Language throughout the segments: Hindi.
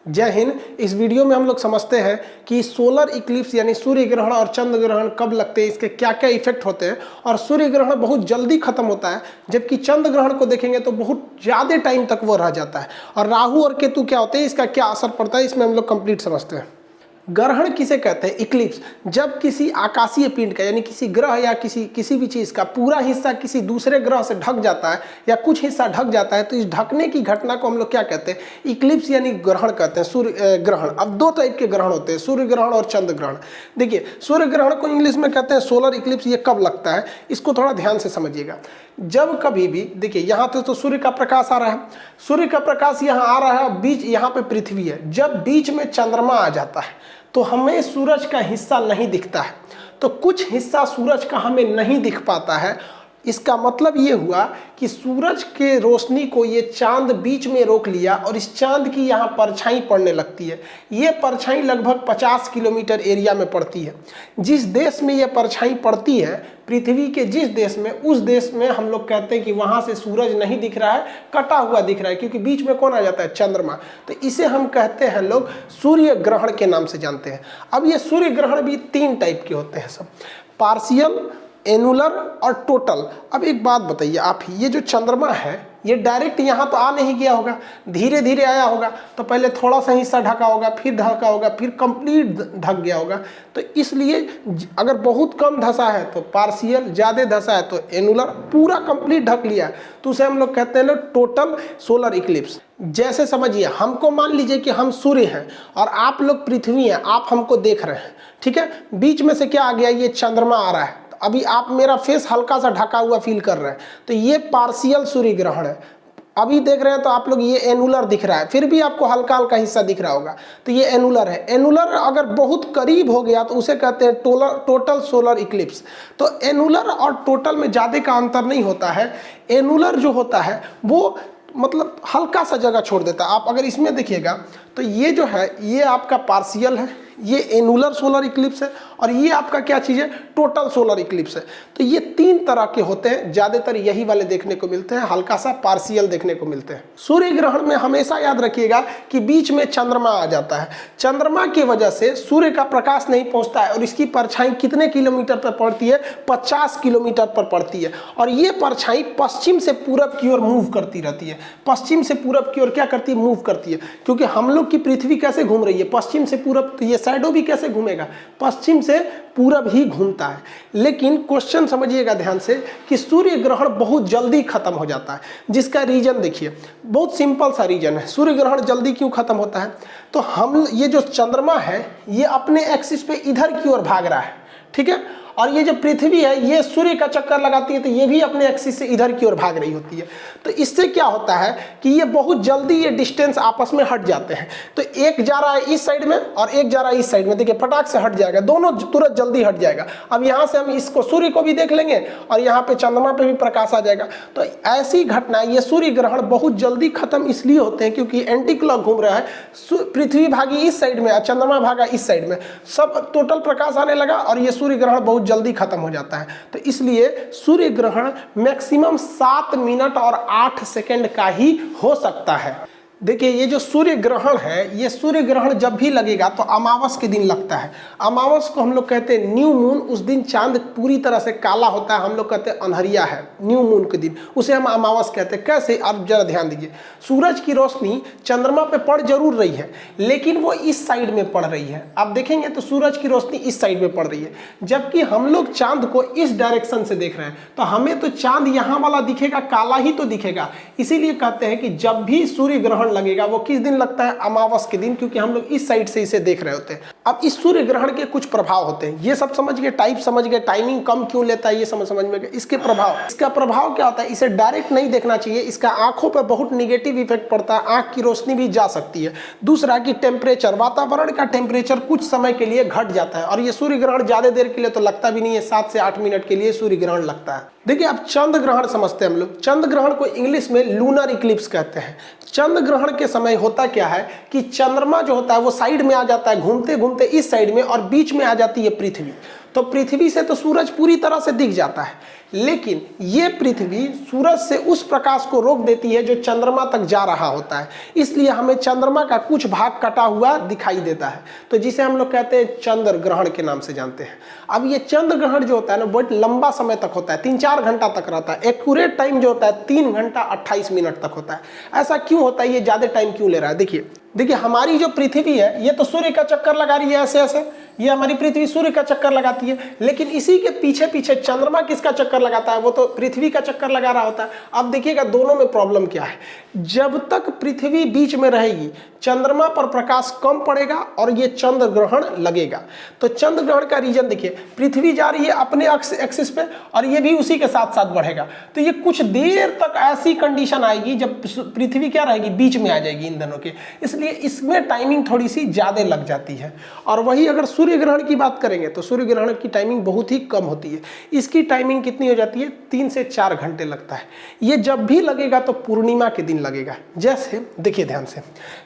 जय हिंद। इस वीडियो में हम लोग समझते हैं कि सोलर इक्लिप्स यानी सूर्य ग्रहण और चंद्र ग्रहण कब लगते हैं, इसके क्या क्या इफेक्ट होते हैं। और सूर्य ग्रहण बहुत जल्दी खत्म होता है, जबकि चंद्र ग्रहण को देखेंगे तो बहुत ज़्यादा टाइम तक वो रह जाता है। और राहु और केतु क्या होते हैं, इसका क्या असर पड़ता है, इसमें हम लोग कंप्लीट समझते हैं। ग्रहण किसे कहते हैं? इक्लिप्स। जब किसी आकाशीय पिंड का यानी किसी ग्रह या किसी भी चीज़ का पूरा हिस्सा किसी दूसरे ग्रह से ढक जाता है या कुछ हिस्सा ढक जाता है, तो इस ढकने की घटना को हम लोग क्या कहते हैं? इक्लिप्स यानी ग्रहण कहते हैं, सूर्य ग्रहण। अब दो टाइप के ग्रहण होते हैं, सूर्य ग्रहण और चंद्र ग्रहण। देखिए, सूर्य ग्रहण को इंग्लिश में कहते हैं सोलर इक्लिप्स। ये कब लगता है, इसको थोड़ा ध्यान से समझिएगा। जब कभी भी देखिए, यहाँ तो सूर्य का प्रकाश आ रहा है, सूर्य का प्रकाश यहाँ आ रहा है, बीच यहाँ पे पृथ्वी है। जब बीच में चंद्रमा आ जाता है तो हमें सूरज का हिस्सा नहीं दिखता है, तो कुछ हिस्सा सूरज का हमें नहीं दिख पाता है। इसका मतलब ये हुआ कि सूरज के रोशनी को ये चांद बीच में रोक लिया और इस चांद की यहाँ परछाई पड़ने लगती है। ये परछाई लगभग 50 किलोमीटर एरिया में पड़ती है। जिस देश में ये परछाई पड़ती है, पृथ्वी के जिस देश में, उस देश में हम लोग कहते हैं कि वहाँ से सूरज नहीं दिख रहा है, कटा हुआ दिख रहा है, क्योंकि बीच में कौन आ जाता है? चंद्रमा। तो इसे हम कहते हैं लोग सूर्य ग्रहण के नाम से जानते हैं। अब ये सूर्य ग्रहण भी 3 टाइप के होते हैं सब, पार्शियल, एनुलर और टोटल। अब एक बात बताइए आप, ये जो चंद्रमा है ये डायरेक्ट यहाँ तो आ नहीं गया होगा, धीरे धीरे आया होगा। तो पहले थोड़ा सा हिस्सा ढका होगा, फिर ढका होगा, फिर कंप्लीट ढक गया होगा। तो इसलिए अगर बहुत कम धसा है तो पार्शियल, ज़्यादा धसा है तो एनुलर, पूरा कंप्लीट ढक लिया तो उसे हम लोग कहते हैं लोग टोटल सोलर इक्लिप्स। जैसे समझिए, हमको मान लीजिए कि हम सूर्य हैं और आप लोग पृथ्वी हैं, आप हमको देख रहे हैं, ठीक है। बीच में से क्या आ गया? ये चंद्रमा आ रहा है। अभी आप मेरा फेस हल्का सा ढका हुआ फील कर रहे हैं, तो ये पार्शियल सूर्य ग्रहण है। अभी देख रहे हैं तो आप लोग ये एनुलर दिख रहा है, फिर भी आपको हल्का हल्का हिस्सा दिख रहा होगा, तो ये एनुलर है। एनुलर अगर बहुत करीब हो गया तो उसे कहते हैं टोटल सोलर इक्लिप्स। तो एनुलर और टोटल में ज़्यादा का अंतर नहीं होता है। एनुलर जो होता है वो मतलब हल्का सा जगह छोड़ देता है। आप अगर इसमें देखिएगा तो ये जो है ये आपका पार्शियल है, ये एनुलर सोलर इक्लिप्स है, और ये आपका क्या चीज़ है? टोटल सोलर इक्लिप्स है। तो ये 3 तरह के होते हैं, ज़्यादातर यही वाले देखने को मिलते हैं, हल्का सा पार्शियल देखने को मिलते हैं। सूर्य ग्रहण में हमेशा याद रखिएगा कि बीच में चंद्रमा आ जाता है। चंद्रमा की वजह से सूर्य का प्रकाश नहीं पहुंचता है और इसकी परछाई कितने किलोमीटर पर पड़ती है? 50 किलोमीटर पर पड़ती है। और ये परछाई पश्चिम से पूरब की ओर मूव करती रहती है। पश्चिम से पूरब की ओर क्या करती है? मूव करती है। क्योंकि हम लोग की पृथ्वी कैसे घूम रही है? पश्चिम से पूरब। तो ये शैडो भी कैसे घूमेगा? पश्चिम से पूरब ही घूमता है। लेकिन क्वेश्चन समझिएगा ध्यान से कि सूर्य ग्रहण बहुत जल्दी खत्म हो जाता है, जिसका रीजन देखिए, बहुत सिंपल सा रीजन है। सूर्य ग्रहण जल्दी क्यों खत्म होता है? तो हम ये जो चंद्रमा है ये अपने एक्सिस पे इधर की ओर भाग रहा है, ठीक है। और ये जो पृथ्वी है ये सूर्य का चक्कर लगाती है, तो ये भी अपने एक्सिस से इधर की ओर भाग रही होती है। तो इससे क्या होता है कि ये बहुत जल्दी ये डिस्टेंस आपस में हट जाते हैं। तो एक जा रहा है इस साइड में और एक जा रहा है इस साइड में, देखिए फटाक से हट जाएगा, दोनों तुरंत जल्दी हट जाएगा। अब यहाँ से हम इसको सूर्य को भी देख लेंगे और यहाँ पे चंद्रमा पे भी प्रकाश आ जाएगा। तो ऐसी घटना, ये सूर्य ग्रहण बहुत जल्दी खत्म इसलिए होते हैं क्योंकि एंटी क्लॉक घूम रहा है, पृथ्वी भागी इस साइड में और चंद्रमा भागा इस साइड में, सब टोटल प्रकाश आने लगा और ये सूर्य ग्रहण बहुत जल्दी खत्म हो जाता है। तो इसलिए सूर्य ग्रहण मैक्सिमम 7 मिनट और 8 सेकंड का ही हो सकता है। देखिए, ये जो सूर्य ग्रहण है, ये सूर्य ग्रहण जब भी लगेगा तो अमावस के दिन लगता है। अमावस को हम लोग कहते हैं न्यू मून। उस दिन चांद पूरी तरह से काला होता है, हम लोग कहते हैं अंधेरिया है न्यू मून के दिन, उसे हम अमावस कहते हैं। कैसे? आप जरा ध्यान दीजिए, सूरज की रोशनी चंद्रमा पे पड़ जरूर रही है, लेकिन वो इस साइड में पड़ रही है। आप देखेंगे तो सूरज की रोशनी इस साइड में पड़ रही है, जबकि हम लोग चांद को इस डायरेक्शन से देख रहे हैं। तो हमें तो चांद यहाँ वाला दिखेगा, काला ही तो दिखेगा। इसीलिए कहते हैं कि जब भी सूर्य ग्रहण लगेगा वो किस दिन लगता है? अमावस के दिन, क्योंकि हम लोग इस साइड से इसे देख रहे होते हैं। अब इस सूर्य ग्रहण के कुछ प्रभाव होते हैं, ये सब समझ गए, टाइप समझ गए, टाइमिंग कम क्यों लेता है ये समझ में गए। इसके प्रभाव, इसका प्रभाव क्या होता है? इसे डायरेक्ट नहीं देखना चाहिए, इसका आंखों पर बहुत निगेटिव इफेक्ट पड़ता है, आंख की रोशनी भी जा सकती है। दूसरा कि टेम्परेचर, वातावरण का टेम्परेचर कुछ समय के लिए घट जाता है और ये सूर्य ग्रहण ज्यादा देर के लिए तो लगता भी नहीं है, 7 से 8 मिनट के लिए सूर्य ग्रहण लगता है। देखिए, अब चंद्र ग्रहण समझते हैं हम लोग। चंद्र ग्रहण को इंग्लिश में लूनर इक्लिप्स कहते हैं। चंद्र ग्रहण के समय होता क्या है कि चंद्रमा जो होता है वो साइड में आ जाता है, घूमते घूमते इस साइड में, और बीच में आ जाती है पृथ्वी। तो पृथ्वी से तो सूरज पूरी तरह से दिख जाता है, लेकिन ये पृथ्वी सूरज से उस प्रकाश को रोक देती है जो चंद्रमा तक जा रहा होता है, इसलिए हमें चंद्रमा का कुछ भाग कटा हुआ दिखाई देता है, तो जिसे हम लोग कहते हैं चंद्र ग्रहण के नाम से जानते हैं। अब ये चंद्र ग्रहण जो होता है ना बहुत लंबा समय तक होता है, 3-4 घंटा तक रहता है। एक्यूरेट टाइम जो होता है 3 घंटा 28 मिनट तक होता है। ऐसा क्यों होता है, ये ज्यादा टाइम क्यों ले रहा है? देखिए हमारी जो पृथ्वी है ये तो सूर्य का चक्कर लगा रही है, ऐसे ऐसे ये हमारी पृथ्वी सूर्य का चक्कर लगाती है, लेकिन इसी के पीछे पीछे चंद्रमा किसका चक्कर लगाता है? वो तो पृथ्वी का चक्कर लगा रहा होता है। अब देखिएगा दोनों में प्रॉब्लम क्या है, जब तक पृथ्वी बीच में रहेगी चंद्रमा पर प्रकाश कम पड़ेगा और ये चंद्र ग्रहण लगेगा। तो चंद्र ग्रहण का रीजन देखिए, पृथ्वी जा रही है अपने एक्सिस पे और ये भी उसी के साथ साथ बढ़ेगा, तो ये कुछ देर तक ऐसी कंडीशन आएगी जब पृथ्वी क्या रहेगी, बीच में आ जाएगी इन दोनों के, इसलिए इसमें टाइमिंग थोड़ी सी ज्यादा लग जाती है। और वही अगर सूर्य ग्रहण की बात करेंगे तो सूर्य ग्रहण की टाइमिंग बहुत ही कम होती है। इसकी टाइमिंग कितनी हो जाती है? 3 से 4 घंटे लगता है। ये जब भी लगेगा तो पूर्णिमा के दिन लगेगा। जैसे देखिए ध्यान से,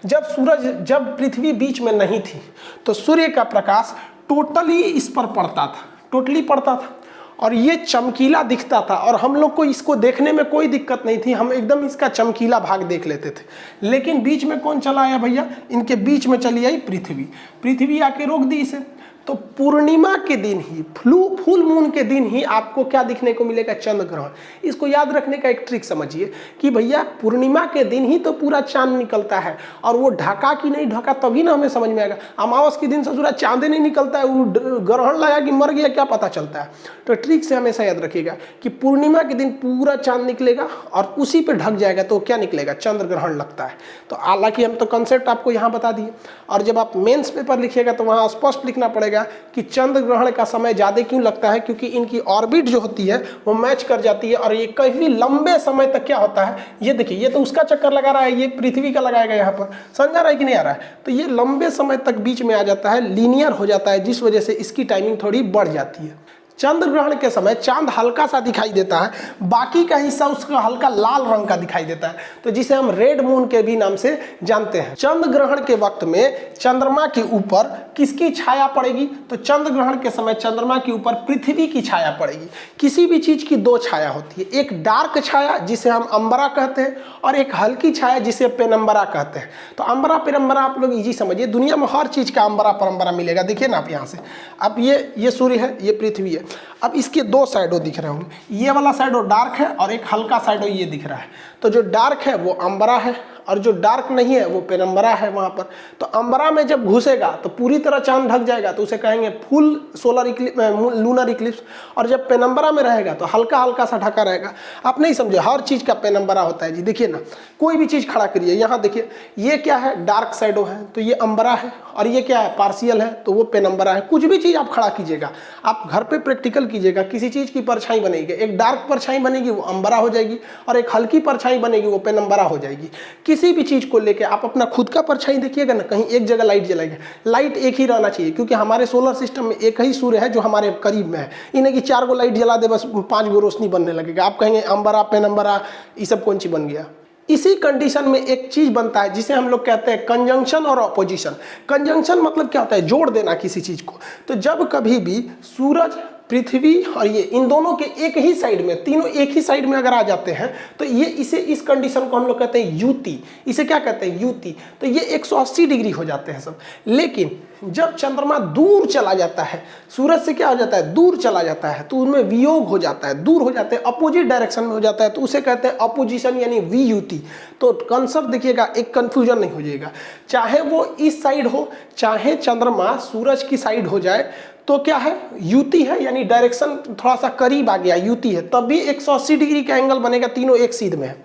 जब पृथ्वी बीच में नहीं थी तो सूर्य का प्रकाश टोटली इस पर पड़ता था, टोटली पड़ता था और ये चमकीला दिखता था और हम लोग को इसको देखने में कोई दिक्कत नहीं थी, हम एकदम इसका चमकीला भाग देख लेते थे। लेकिन बीच में कौन चला आया भैया? इनके बीच में चली आई पृथ्वी आके रोक दी इसे। तो पूर्णिमा के दिन ही, फुल मून के दिन ही आपको क्या दिखने को मिलेगा? चंद्र ग्रहण। इसको याद रखने का एक ट्रिक समझिए कि भैया पूर्णिमा के दिन ही तो पूरा चांद निकलता है, और वो ढका कि नहीं ढका तभी ना हमें समझ में आएगा। अमावस के दिन से पूरा चांद नहीं निकलता है, वो ग्रहण लगा कि मर गया क्या पता चलता है। तो ट्रिक से हमेशा याद रखिएगा कि पूर्णिमा के दिन पूरा चांद निकलेगा और उसी पे ढक जाएगा तो क्या निकलेगा? चंद्र ग्रहण लगता है। तो हालांकि हम तो कंसेप्ट आपको यहाँ बता दिए, और जब आप मेंस पेपर लिखिएगा तो वहाँ स्पष्ट लिखना पड़ेगा कि चंद्र ग्रहण का समय ज्यादा क्यों लगता है, क्योंकि इनकी ऑर्बिट जो होती है वो मैच कर जाती है और ये काफी लंबे समय तक क्या होता है, ये देखिए ये तो उसका चक्कर लगा रहा है, ये पृथ्वी का लगाएगा यहाँ पर, समझ आ रहा है कि नहीं आ रहा है? तो ये लंबे समय तक बीच में आ जाता है, लीनियर हो जाता है, जिस वजह से इसकी टाइमिंग थोड़ी बढ़ जाती है। चंद्र ग्रहण के समय चांद हल्का सा दिखाई देता है, बाकी का हिस्सा उसका हल्का लाल रंग का दिखाई देता है, तो जिसे हम रेड मून के भी नाम से जानते हैं। चंद्र ग्रहण के वक्त में चंद्रमा के ऊपर किसकी छाया पड़ेगी? तो चंद्र ग्रहण के समय चंद्रमा के ऊपर पृथ्वी की छाया पड़ेगी। किसी भी चीज की 2 छाया होती है, एक डार्क छाया जिसे हम अंबरा कहते हैं और एक हल्की छाया जिसे पेनम्बरा कहते हैं। तो अंबरा पेनम्बरा आप लोग इजी समझिए, दुनिया में हर चीज का अंबरा परम्बरा मिलेगा। देखिए ना आप यहाँ से, अब ये सूर्य है, ये पृथ्वी है, अब इसके 2 साइडों दिख रहे होंगे, ये वाला साइडो डार्क है और एक हल्का साइडो ये दिख रहा है। तो जो डार्क है वो अंबरा है और जो डार्क नहीं है वो पेनम्बरा है वहां पर। तो अंबरा में जब घुसेगा तो पूरी तरह चांद ढक जाएगा, तो उसे कहेंगे full solar Eclipse, lunar Eclipse. और जब पेनम्बरा में रहेगा तो हल्का हल्का सा ढका रहेगा। आप नहीं समझे, हर चीज का पेनम्बरा होता है जी। देखिए ना, कोई भी चीज खड़ा करिए, यहाँ देखिए ये क्या है, डार्क साइडो है तो ये अंबरा है, और ये क्या है, पार्शियल है तो वो पेनम्बरा है। कुछ भी चीज आप खड़ा कीजिएगा, आप घर पे प्रैक्टिकल कीजिएगा, किसी चीज की परछाई बनेगी, एक डार्क परछाई बनेगी वो अंबरा हो जाएगी, और एक हल्की परछाई बनेगी वो पेनम्बरा हो जाएगी। किसी भी चीज को लेके आप अपना खुद का परछाई देखिएगा ना, कहीं एक जगह लाइट जलाएगा, लाइट एक ही रहना चाहिए, क्योंकि हमारे सोलर सिस्टम में एक ही सूर्य है जो हमारे करीब में है। इन्हें की 4 गो लाइट जला दे बस 5 गो रोशनी बनने लगेगा, आप कहेंगे अंबरा पेनम्बरा ये सब कौन सी बन गया। इसी कंडीशन में एक चीज बनता है जिसे हम लोग कहते हैं कंजंक्शन और ऑपोजिशन। कंजंक्शन मतलब क्या होता है, जोड़ देना किसी चीज को। तो जब कभी भी सूरज, पृथ्वी और ये इन दोनों के एक ही साइड में, तीनों एक ही साइड में अगर आ जाते हैं तो ये इस कंडीशन को हम लोग कहते हैं युति। इसे क्या कहते हैं, युति। तो ये 180 डिग्री हो जाते हैं सब। लेकिन जब चंद्रमा दूर चला जाता है, सूरज से क्या हो जाता है, दूर चला जाता है, तो उनमें वियोग हो जाता है, दूर हो जाते हैं, अपोजिट डायरेक्शन में हो जाता है, तो उसे कहते हैं अपोजिशन यानी वियुति। तो कंसेप्ट देखिएगा, एक कंफ्यूजन नहीं हो जाएगा, चाहे वो इस साइड हो चाहे चंद्रमा सूरज की साइड हो जाए तो क्या है, युति है, यानी डायरेक्शन थोड़ा सा करीब आ गया, युति है, तब भी 180 डिग्री का एंगल बनेगा, तीनों एक सीध में है।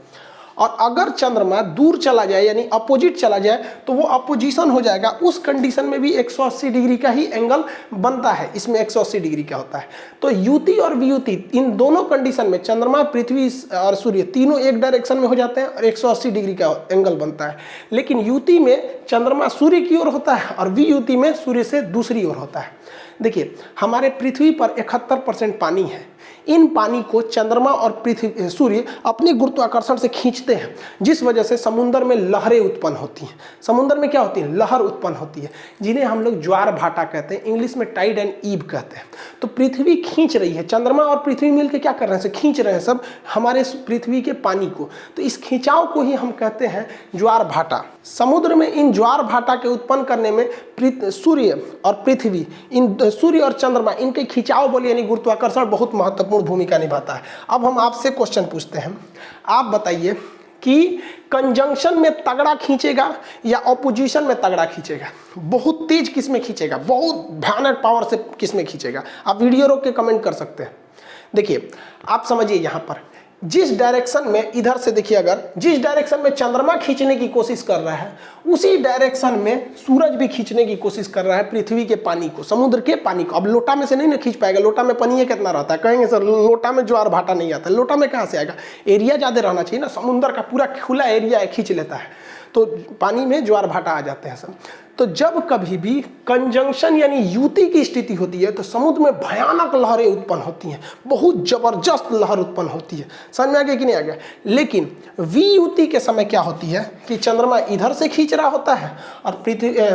और अगर चंद्रमा दूर चला जाए यानी अपोजिट चला जाए तो वो अपोजिशन हो जाएगा, उस कंडीशन में भी 180 डिग्री का ही एंगल बनता है। इसमें 180 डिग्री का होता है। तो युति और वियुति इन दोनों कंडीशन में चंद्रमा, पृथ्वी और सूर्य तीनों एक डायरेक्शन में हो जाते हैं और 180 डिग्री का एंगल बनता है। लेकिन युति में चंद्रमा सूर्य की ओर होता है और वियुति में सूर्य से दूसरी ओर होता है। देखिए हमारे पृथ्वी पर 71% पानी है। इन पानी को चंद्रमा और पृथ्वी सूर्य अपने गुरुत्वाकर्षण से खींचते हैं, जिस वजह से समुद्र में लहरें उत्पन्न होती हैं। समुद्र में क्या होती है? लहर उत्पन्न होती है, जिन्हें हम लोग ज्वार भाटा कहते हैं, इंग्लिश में टाइड एंड ईव कहते हैं। तो पृथ्वी खींच रही है, चंद्रमा और पृथ्वी मिलकर क्या कर रहे हैं? खींच रहे हैं सब हमारे पृथ्वी के पानी को। तो इस खिंचाव को ही हम कहते हैं ज्वार भाटा। समुद्र में इन ज्वार भाटा के उत्पन्न करने में सूर्य और पृथ्वी, इन सूर्य और चंद्रमा, इनके खिंचाव बल यानी गुरुत्वाकर्षण बहुत महत्वपूर्ण भूमिका निभाता है। अब हम आपसे क्वेश्चन पूछते हैं, आप बताइए कि कंजंक्शन में तगड़ा खींचेगा या ऑपोजिशन में तगड़ा खींचेगा? बहुत तेज किस में खींचेगा? बहुत भयानक पावर से किस में खींचेगा? आप वीडियो रोक के कमेंट कर सकते हैं। देखिए आप समझिए, यहाँ पर जिस डायरेक्शन में, इधर से देखिए, अगर जिस डायरेक्शन में चंद्रमा खींचने की कोशिश कर रहा है, उसी डायरेक्शन में सूरज भी खींचने की कोशिश कर रहा है पृथ्वी के पानी को, समुद्र के पानी को। अब लोटा में से नहीं ना खींच पाएगा, लोटा में पानी कितना रहता है? कहेंगे सर लोटा में ज्वार भाटा नहीं आता। लोटा में कहाँ से आएगा? एरिया ज़्यादा रहना चाहिए ना, समुद्र का पूरा खुला एरिया खींच लेता है, तो पानी में ज्वार भाटा आ जाते हैं सब। तो जब कभी भी कंजंक्शन यानी युति की स्थिति होती है तो समुद्र में भयानक लहरें उत्पन्न होती हैं, बहुत जबरदस्त लहर उत्पन्न होती है। समझ में आ गया कि नहीं आ गया? लेकिन वियुति के समय क्या होती है कि चंद्रमा इधर से खींच रहा होता है और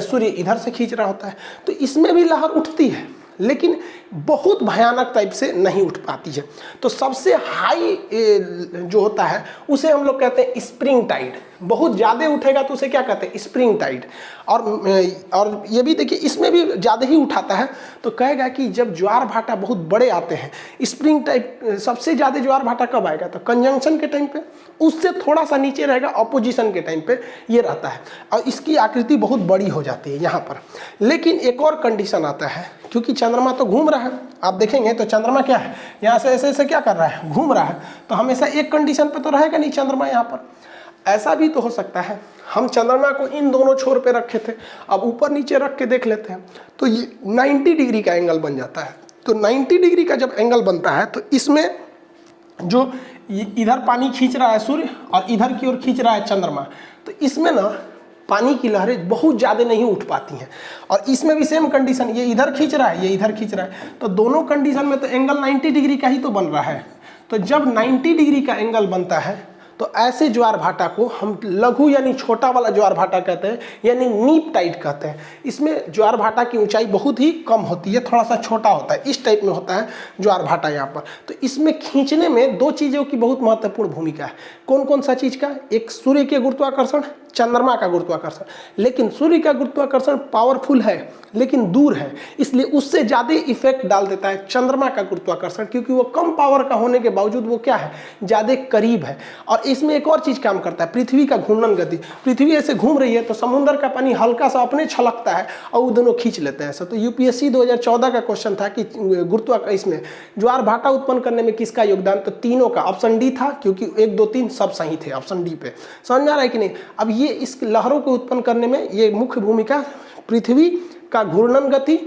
सूर्य इधर से खींच रहा होता है, तो इसमें भी लहर उठती है, लेकिन बहुत भयानक टाइप से नहीं उठ पाती है। तो सबसे हाई जो होता है उसे हम लोग कहते हैं स्प्रिंग टाइड। बहुत ज़्यादा उठेगा तो उसे क्या कहते हैं? Spring tide. और ये भी देखिए, इसमें भी ज़्यादा ही उठाता है तो कहेगा कि जब ज्वार भाटा बहुत बड़े आते हैं, स्प्रिंग टाइप सबसे ज़्यादा ज्वार भाटा कब आएगा? तो कंजंक्शन के टाइम पे, उससे थोड़ा सा नीचे रहेगा ऑपोजिशन के टाइम पे ये रहता है, और इसकी आकृति बहुत बड़ी हो जाती है यहाँ पर। लेकिन एक और कंडीशन आता है, क्योंकि चंद्रमा तो घूम रहा है, आप देखेंगे तो चंद्रमा क्या है, यहाँ से ऐसे ऐसे क्या कर रहा है? घूम रहा है, तो हमेशा एक कंडीशन पे तो रहेगा नहीं चंद्रमा यहाँ पर। ऐसा भी तो हो सकता है हम चंद्रमा को इन दोनों छोर पे रखे थे, अब ऊपर नीचे रख के देख लेते हैं तो ये 90 डिग्री का एंगल बन जाता है। तो 90 डिग्री का जब एंगल बनता है तो इसमें जो इधर पानी खींच रहा है सूर्य और इधर की ओर खींच रहा है चंद्रमा, तो इसमें ना पानी की लहरें बहुत ज़्यादा नहीं उठ पाती हैं। और इसमें भी सेम कंडीशन, ये इधर खींच रहा है, ये इधर खींच रहा है, तो दोनों कंडीशन में तो एंगल 90 डिग्री का ही तो बन रहा है। तो जब 90 डिग्री का एंगल बनता है तो ऐसे ज्वार भाटा को हम लघु यानी छोटा वाला ज्वार भाटा कहते हैं, यानी नीप टाइड कहते हैं। इसमें ज्वार भाटा की ऊंचाई बहुत ही कम होती है, थोड़ा सा छोटा होता है, इस टाइप में होता है ज्वार भाटा यहाँ पर। तो इसमें खींचने में दो चीज़ों की बहुत महत्वपूर्ण भूमिका है। कौन कौन सा चीज़ का? एक सूर्य के गुरुत्वाकर्षण, चंद्रमा का गुरुत्वाकर्षण। लेकिन सूर्य का गुरुत्वाकर्षण पावरफुल है लेकिन दूर है, इसलिए उससे ज़्यादा इफेक्ट डाल देता है चंद्रमा का गुरुत्वाकर्षण, क्योंकि वो कम पावर का होने के बावजूद वो क्या है? ज़्यादा करीब है। और इसमें एक और चीज़ काम करता है, पृथ्वी का घूर्णन गति। पृथ्वी ऐसे घूम रही है तो समुद्र का पानी हल्का सा अपने छलकता है और वो दोनों खींच लेते हैं ऐसा। तो यूपीएससी 2014 का क्वेश्चन था कि इसमें ज्वार भाटा उत्पन्न करने में किसका योगदान? तो तीनों का। ऑप्शन डी था, क्योंकि 1, 2, 3 सब सही थे ऑप्शन डी पे। समझ में आ रहा है कि नहीं? अब ये इस लहरों को उत्पन्न करने में ये मुख्य भूमिका पृथ्वी का घूर्णन गति,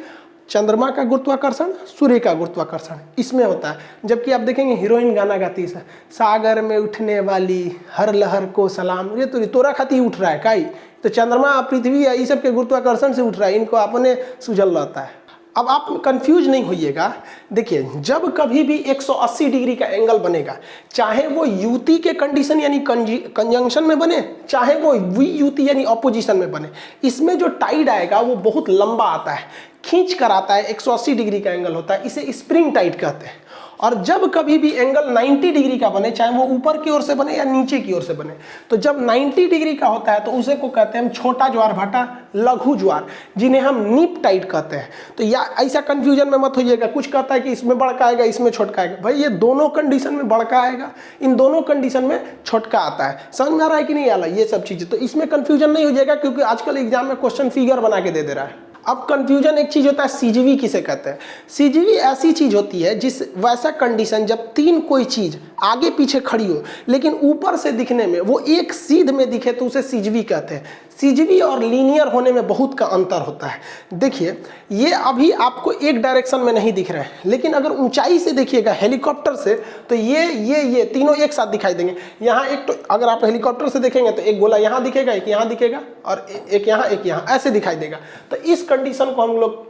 चंद्रमा का गुरुत्वाकर्षण, सूर्य का गुरुत्वाकर्षण इसमें होता है। जबकि आप देखेंगे हीरोइन गाना गाती है, सागर में उठने वाली हर लहर को सलाम, ये तो तोरा खाती उठ रहा है काई, तो चंद्रमा पृथ्वी ये सब के गुरुत्वाकर्षण से उठ रहा है, इनको अपने सुझल रहता है। अब आप कंफ्यूज नहीं होइएगा। देखिए जब कभी भी 180 डिग्री का एंगल बनेगा, चाहे वो युति के कंडीशन यानी कंजंक्शन में बने, चाहे वो वियुति यानी ऑपोजिशन में बने, इसमें जो टाइड आएगा वो बहुत लंबा आता है, खींच कर आता है, 180 डिग्री का एंगल होता है, इसे स्प्रिंग टाइड कहते हैं। और जब कभी भी एंगल 90 डिग्री का बने, चाहे वो ऊपर की ओर से बने या नीचे की ओर से बने, तो जब 90 डिग्री का होता है तो उसे को कहते हैं हम छोटा ज्वार भाटा, लघु ज्वार, जिन्हें हम नीप टाइड कहते हैं। तो या ऐसा कंफ्यूजन में मत होइएगा, कुछ कहता है कि इसमें बड़का आएगा इसमें छोटका आएगा। भाई ये दोनों कंडीशन में बड़का आएगा, इन दोनों कंडीशन में छोटका आता है। समझ में आ रहा है कि नहीं आ रहा ये सब चीज़ें? तो इसमें कन्फ्यूजन नहीं हो जाएगा, क्योंकि आजकल एग्जाम में क्वेश्चन फिगर बना के दे रहा है। अब कंफ्यूजन एक चीज होता है सीजीवी किसे कहते हैं? सीजीवी ऐसी चीज होती है जिस वैसा कंडीशन जब तीन कोई चीज आगे पीछे खड़ी हो लेकिन ऊपर से दिखने में वो एक सीध में दिखे तो उसे सीजीवी कहते हैं। सीजीवी और लीनियर होने में बहुत का अंतर होता है। देखिए ये अभी आपको एक डायरेक्शन में नहीं दिख रहे हैं, लेकिन अगर ऊंचाई से देखिएगा हेलीकॉप्टर से तो ये तीनों एक साथ दिखाई देंगे। यहाँ एक तो अगर आप हेलीकॉप्टर से देखेंगे तो एक गोला यहाँ दिखेगा, एक यहाँ दिखेगा और एक यहाँ ऐसे दिखाई देगा। तो इस कंडीशन को हम लोग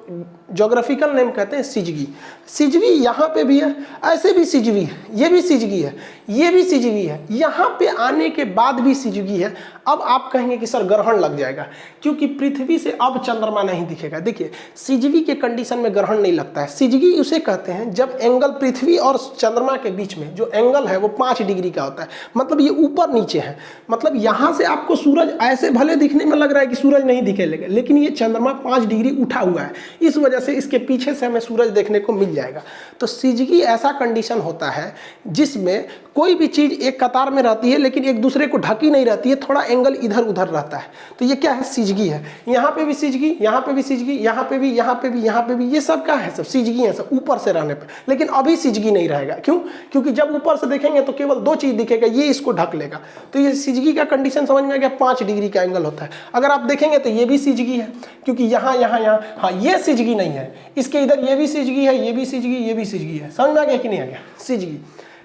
ज्योग्राफिकल नेम कहते हैं सिजगी। सिजवी यहाँ पे भी है, ऐसे भी सिजवी है, ये भी सिजगी है, ये भी सिजवी है, यहाँ पे आने के बाद भी सिजगी है। अब आप कहेंगे कि सर ग्रहण लग जाएगा क्योंकि पृथ्वी से अब चंद्रमा नहीं दिखेगा। देखिए सिजवी के कंडीशन में ग्रहण नहीं लगता है। सिजगी उसे कहते हैं जब एंगल पृथ्वी और चंद्रमा के बीच में जो एंगल है वो 5 डिग्री का होता है, मतलब ये ऊपर नीचे है। मतलब यहाँ से आपको सूरज ऐसे भले दिखने में लग रहा है कि सूरज नहीं दिखे, लेकिन ये चंद्रमा 5 डिग्री उठा हुआ है, इस वजह से इसके पीछे से हमें सूरज देखने को मिल जाएगा। तो सिजगी ऐसा कंडीशन होता है जिसमें कोई भी चीज एक कतार में रहती है लेकिन एक दूसरे को ढकी नहीं रहती है, थोड़ा एंगल इधर उधर रहता है। तो ये क्या है? सिजगी है। यहाँ पे भी सिजगी, यहाँ पे भी सिजगी, यहाँ पे भी, यहाँ पे भी, यहाँ पे भी, ये सब क्या है? सब सिजगी है, सब ऊपर से रहने पे। लेकिन अभी सिजगी नहीं रहेगा। क्यों? क्योंकि जब ऊपर से देखेंगे तो केवल 2 चीज दिखेगा, ये इसको ढक लेगा। तो ये सिजगी का कंडीशन समझ में आ गया, 5 डिग्री का एंगल होता है। अगर आप देखेंगे तो ये भी सिजगी है क्योंकि यहाँ यहाँ यहाँ, हाँ ये सिजगी नहीं है, इसके इधर ये भी सिजगी है, ये भी सिजगी, ये भी सिजगी है। समझ में आ गया कि नहीं आ गया? सिजगी।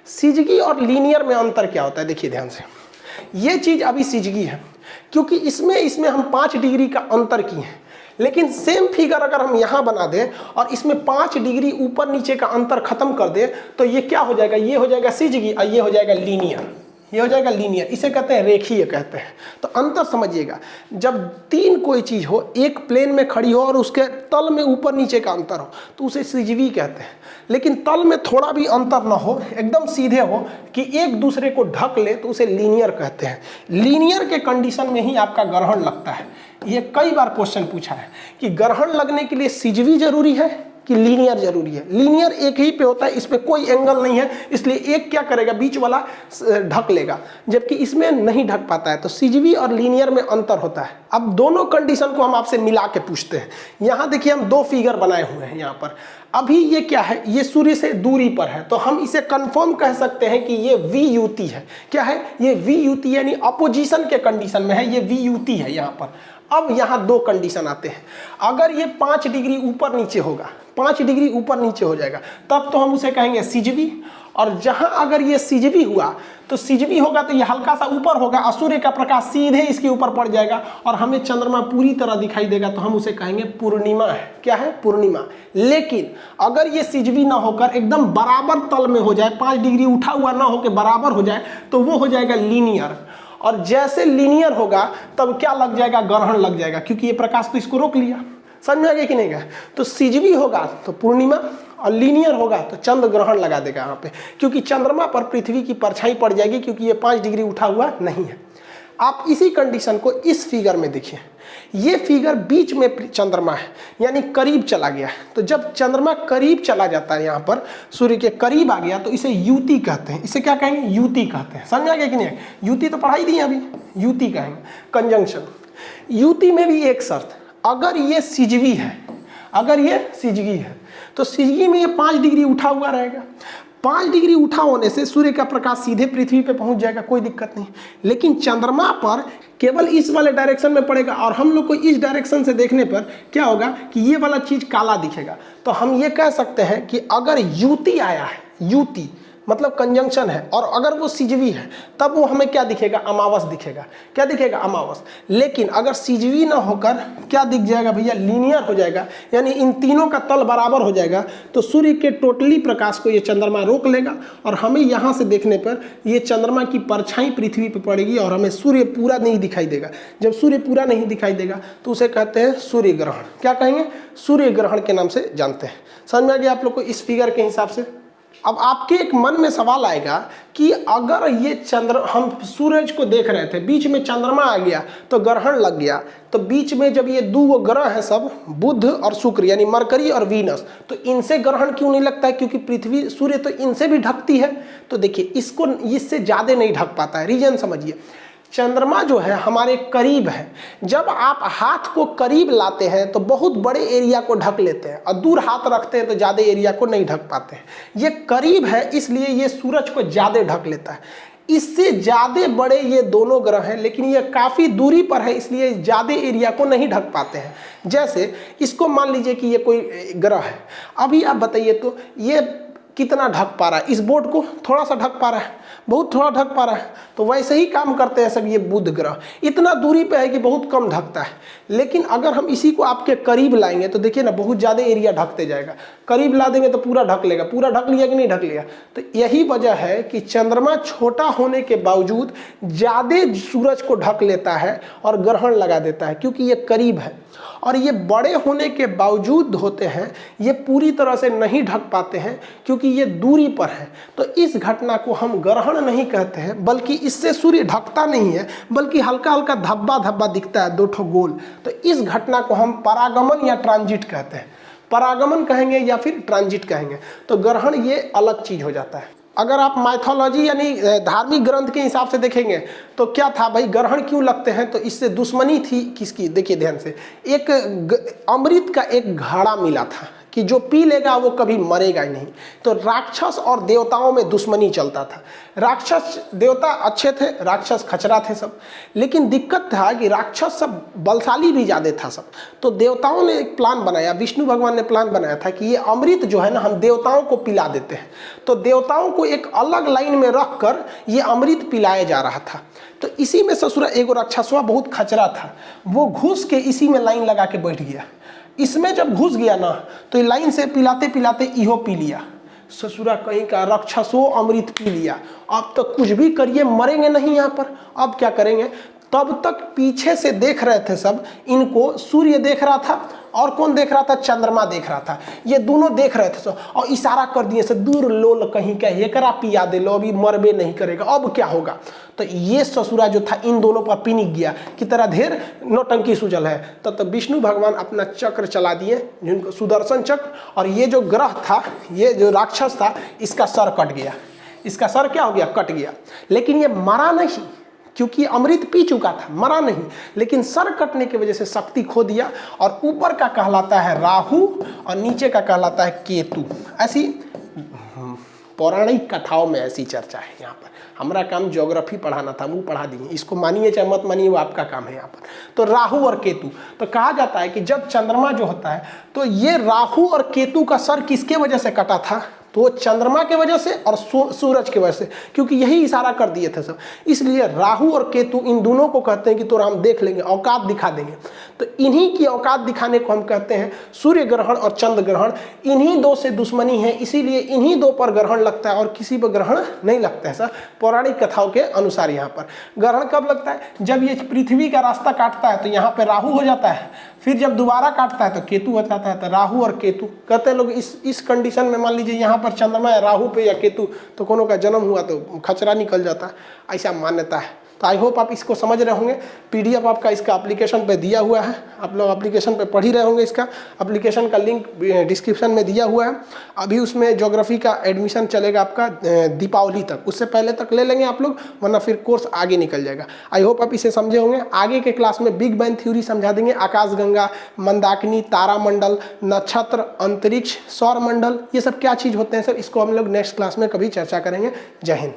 सिजगी और लीनियर में अंतर क्या होता है? देखिए ध्यान से, ये चीज अभी सिजगी है क्योंकि इसमें हम 5 डिग्री का अंतर किए हैं, लेकिन सेम फिगर अगर हम यहाँ बना दें और इसमें 5 डिग्री ऊपर नीचे का अंतर खत्म कर दें तो ये क्या हो जाएगा? ये हो जाएगा सिजगी और ये हो जाएगा लीनियर। ये हो जाएगा लीनियर, इसे कहते हैं रेखीय कहते हैं। तो अंतर समझिएगा, जब 3 कोई चीज हो, एक प्लेन में खड़ी हो और उसके तल में ऊपर नीचे का अंतर हो तो उसे सिजवी कहते हैं। लेकिन तल में थोड़ा भी अंतर ना हो, एकदम सीधे हो कि एक दूसरे को ढक ले तो उसे लीनियर कहते हैं। लीनियर के कंडीशन में ही आपका ग्रहण लगता है। ये कई बार क्वेश्चन पूछा है कि ग्रहण लगने के लिए सिजवी जरूरी है कि लीनियर जरूरी है। लीनियर एक ही पे होता है, इसमें कोई एंगल नहीं है, इसलिए एक क्या करेगा? बीच वाला ढक लेगा, जबकि इसमें नहीं ढक पाता है। तो सिजवी और लीनियर में अंतर होता है। अब दोनों कंडीशन को हम आपसे मिला के पूछते हैं। यहाँ देखिए हम 2 फिगर बनाए हुए हैं यहाँ पर। अभी ये क्या है? ये सूर्य से दूरी पर है, तो हम इसे कंफर्म कह सकते हैं कि ये VUT है। क्या है? ये VUT यानी अपोजिशन के कंडीशन में है, ये VUT है यहाँ पर। अब यहाँ 2 कंडीशन आते हैं। अगर ये 5 डिग्री ऊपर नीचे होगा, 5 डिग्री ऊपर नीचे हो जाएगा, तब तो हम उसे कहेंगे सिजवी। और जहां अगर ये सिजवी हुआ तो सिजवी होगा तो ये हल्का सा ऊपर होगा और सूर्य का प्रकाश सीधे इसके ऊपर पड़ जाएगा और हमें चंद्रमा पूरी तरह दिखाई देगा, तो हम उसे कहेंगे पूर्णिमा है। क्या है? पूर्णिमा। लेकिन अगर ये सिजवी ना होकर एकदम बराबर तल में हो जाए, 5 डिग्री उठा हुआ ना होकर बराबर हो जाए, तो वो हो जाएगा लीनियर। और जैसे लीनियर होगा तब क्या लग जाएगा? ग्रहण लग जाएगा, क्योंकि ये प्रकाश तो इसको रोक लिया। समझ में आ गया कि नहीं गया? तो सिजवी होगा तो पूर्णिमा और लीनियर होगा तो चंद्र ग्रहण लगा देगा यहाँ पे, क्योंकि चंद्रमा पर पृथ्वी की परछाई पड़ जाएगी, क्योंकि ये 5 डिग्री उठा हुआ नहीं है। आप इसी कंडीशन को इस फिगर में देखिए। ये फिगर बीच में चंद्रमा है, यानी करीब चला गया। तो जब चंद्रमा करीब चला जाता है, यहाँ पर सूर्य के करीब आ गया, तो इसे युति कहते हैं। इसे क्या कहेंगे? युति कहते हैं। समझ आ गया कि नहीं? युति तो पढ़ाई दी अभी, युति कहेंगे, कंजंक्शन। युति में भी एक शर्त, अगर ये सिजवी है, अगर ये सिजगी है तो सिजगी में ये 5 डिग्री उठा हुआ रहेगा। 5 डिग्री उठा होने से सूर्य का प्रकाश सीधे पृथ्वी पे पहुंच जाएगा, कोई दिक्कत नहीं। लेकिन चंद्रमा पर केवल इस वाले डायरेक्शन में पड़ेगा और हम लोग को इस डायरेक्शन से देखने पर क्या होगा कि ये वाला चीज काला दिखेगा। तो हम ये कह सकते हैं कि अगर युति आया है, युति मतलब कंजंक्शन है, और अगर वो सिजवी है तब वो हमें क्या दिखेगा? अमावस दिखेगा। क्या दिखेगा? अमावस। लेकिन अगर सिजवी ना होकर क्या दिख जाएगा भैया? लीनियर हो जाएगा, यानी इन तीनों का तल बराबर हो जाएगा, तो सूर्य के टोटली प्रकाश को ये चंद्रमा रोक लेगा और हमें यहाँ से देखने पर ये चंद्रमा की परछाई पृथ्वी पर पड़ेगी और हमें सूर्य पूरा नहीं दिखाई देगा। जब सूर्य पूरा नहीं दिखाई देगा तो उसे कहते हैं सूर्य ग्रहण। क्या कहेंगे? सूर्य ग्रहण के नाम से जानते हैं। समझ में आ गया आप लोग को इस फिगर के हिसाब से? अब आपके एक मन में सवाल आएगा कि अगर ये हम सूरज को देख रहे थे, बीच में चंद्रमा आ गया तो ग्रहण लग गया, तो बीच में जब ये 2 ग्रह हैं सब, बुध और शुक्र यानी मरकरी और वीनस, तो इनसे ग्रहण क्यों नहीं लगता है? क्योंकि पृथ्वी, सूर्य तो इनसे भी ढकती है। तो देखिए इसको इससे ज़्यादा नहीं ढक पाता है। रीजन समझिए, चंद्रमा जो है हमारे करीब है। जब आप हाथ को करीब लाते हैं तो बहुत बड़े एरिया को ढक लेते हैं, और दूर हाथ रखते हैं तो ज़्यादा एरिया को नहीं ढक पाते हैं। ये करीब है इसलिए ये सूरज को ज़्यादा ढक लेता है। इससे ज़्यादा बड़े ये दोनों ग्रह हैं, लेकिन ये काफ़ी दूरी पर है इसलिए ज़्यादा एरिया को नहीं ढक पाते हैं। जैसे इसको मान लीजिए कि ये कोई ग्रह है, अभी आप बताइए तो ये कितना ढक पा रहा है? इस बोर्ड को थोड़ा सा ढक पा रहा है, बहुत थोड़ा ढक पा रहा है। तो वैसे ही काम करते हैं सब ये बुध ग्रह, इतना दूरी पे है कि बहुत कम ढकता है। लेकिन अगर हम इसी को आपके करीब लाएंगे तो देखिए ना, बहुत ज़्यादा एरिया ढकते जाएगा। करीब ला देंगे तो पूरा ढक लेगा। पूरा ढक लिया कि नहीं ढक लिया। तो यही वजह है कि चंद्रमा छोटा होने के बावजूद ज़्यादा सूरज को ढक लेता है और ग्रहण लगा देता है, क्योंकि ये करीब है। और ये बड़े होने के बावजूद होते हैं, ये पूरी तरह से नहीं ढक पाते हैं क्योंकि ये दूरी पर है। तो इस घटना को हम ग्रहण नहीं कहते हैं, बल्कि इससे सूर्य ढकता नहीं है, बल्कि हल्का हल्का धब्बा धब्बा दिखता है, दो ठो गोल। तो इस घटना को हम परागमन या ट्रांजिट कहते हैं। परागमन कहेंगे या फिर ट्रांजिट कहेंगे। तो ग्रहण ये अलग चीज हो जाता है। अगर आप माइथोलॉजी यानी धार्मिक ग्रंथ के हिसाब से देखेंगे तो क्या था भाई, ग्रहण क्यों लगते हैं, तो इससे दुश्मनी थी किसकी, देखिए ध्यान से। एक अमृत का एक घड़ा मिला था कि जो पी लेगा वो कभी मरेगा ही नहीं। तो राक्षस और देवताओं में दुश्मनी चलता था। राक्षस देवता अच्छे थे, राक्षस खचरा थे सब। लेकिन दिक्कत था कि राक्षस सब बलशाली भी ज़्यादा था सब। तो देवताओं ने एक प्लान बनाया, विष्णु भगवान ने प्लान बनाया था कि ये अमृत जो है ना, हम देवताओं को पिला देते हैं। तो देवताओं को एक अलग लाइन में रख कर ये अमृत पिलाया जा रहा था। तो इसी में ससुरा एगो राक्षसवा बहुत खचरा था, वो घुस के इसी में लाइन लगा के बैठ गया। इसमें जब घुस गया ना, तो ये लाइन से पिलाते पिलाते इहो पी लिया। ससुरा कहीं का राक्षसों अमृत पी लिया। अब तो कुछ भी करिए मरेंगे नहीं यहाँ पर। अब क्या करेंगे, तब तक पीछे से देख रहे थे सब इनको। सूर्य देख रहा था और कौन देख रहा था, चंद्रमा देख रहा था। ये दोनों देख रहे थे सब और इशारा कर दिए से, दूर लोल कहीं का एकरा पिया दे लो, अभी मरबे नहीं करेगा, अब क्या होगा। तो ये ससुरा जो था इन दोनों पर पिनिक गया कि तेरा ढेर नौटंकी सूझल है। तब विष्णु भगवान अपना चक्र चला दिए, जिनको सुदर्शन चक्र। और ये जो ग्रह था, ये जो राक्षस था, इसका सर कट गया। इसका सर क्या हो गया, कट गया। लेकिन ये मरा नहीं, क्योंकि अमृत पी चुका था, मरा नहीं। लेकिन सर कटने की वजह से शक्ति खो दिया। और ऊपर का कहलाता है राहु और नीचे का कहलाता है केतु। ऐसी पौराणिक कथाओं में ऐसी चर्चा है। यहाँ पर हमारा काम ज्योग्राफी पढ़ाना था, वो पढ़ा दिए। इसको मानिए चाहे मत मानिए, वो आपका काम है यहाँ पर। तो राहु और केतु, तो कहा जाता है कि जब चंद्रमा जो होता है, तो ये राहु और केतु का सर किसके वजह से कटा था, तो चंद्रमा के वजह से और सूरज के वजह से, क्योंकि यही इशारा कर दिए थे सब। इसलिए राहु और केतु इन दोनों को कहते हैं कि तो हम देख लेंगे, औकात दिखा देंगे। तो इन्हीं की औकात दिखाने को हम कहते हैं सूर्य ग्रहण और चंद्र ग्रहण। इन्हीं दो से दुश्मनी है, इसीलिए इन्हीं दो पर ग्रहण लगता है और किसी पर ग्रहण नहीं लगता है। सर पौराणिक कथाओं के अनुसार यहाँ पर ग्रहण कब लगता है, जब ये पृथ्वी का रास्ता काटता है तो यहाँ पर राहु हो जाता है। फिर जब दोबारा काटता है तो केतु हो जाता है। तो राहु और केतु कहते हैं लोग, इस कंडीशन में मान लीजिए यहाँ पर चंद्रमा है राहु पे या केतु, तो कोनो का जन्म हुआ तो खचरा निकल जाता है, ऐसा मान्यता है। तो आई होप आप इसको समझ रहे होंगे। पीडीएफ आपका इसका एप्लीकेशन पे दिया हुआ है, आप लोग एप्लीकेशन पे पढ़ ही रहे होंगे। इसका एप्लीकेशन का लिंक डिस्क्रिप्शन में दिया हुआ है। अभी उसमें ज्योग्राफी का एडमिशन चलेगा आपका दीपावली तक, उससे पहले तक ले लेंगे आप लोग, वरना फिर कोर्स आगे निकल जाएगा। आई होप आप इसे समझे होंगे। आगे के क्लास में बिग बैंग थ्योरी समझा देंगे, आकाशगंगा, मंदाकिनी, तारामंडल, नक्षत्र, अंतरिक्ष, सौर मंडल, ये सब क्या चीज़ होते हैं सर, इसको हम लोग नेक्स्ट क्लास में कभी चर्चा करेंगे। जय हिंद।